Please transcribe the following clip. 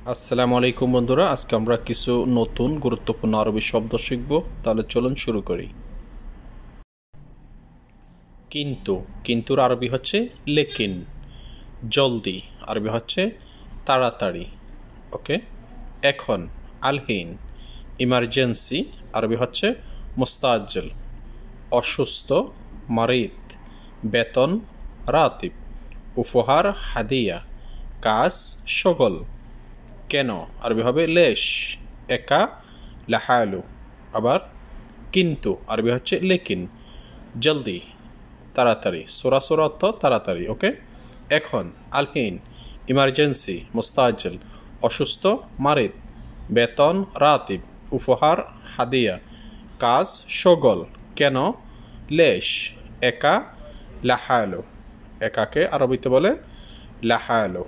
আসসালামু আলাইকুম বন্ধুরা, আজকে আমরা কিছু নতুন গুরুত্বপূর্ণ আরবি শব্দ শিখব। তাহলে চলুন শুরু করি। কিন্তু, কিন্তুর আরবি হচ্ছে লেকিন। জলদি আরবি হচ্ছে তাড়াতাড়ি। ওকে, এখন। আলহিন, ইমার্জেন্সি আরবি হচ্ছে মুস্তাজ্জল। অসুস্থ মারিদ, বেতন রাতিব, উপহার হাদিয়া, কাজ শগল। কেন আরবি হবে লেশ, একা লাহালু। আবার কিন্তু আরবি হচ্ছে লেকিন। জলদি তাড়াতাড়ি, সোরাসোর অর্থ তাড়াতাড়ি। ওকে, এখন। আলহিন, ইমার্জেন্সি মুস্তাজ্জল। অসুস্থ মারিদ, বেতন রাতিব, উপহার হাদিয়া, কাজ শগল। কেন লেশ, একা লাহালু। একাকে আরবিতে বলে লাহালু।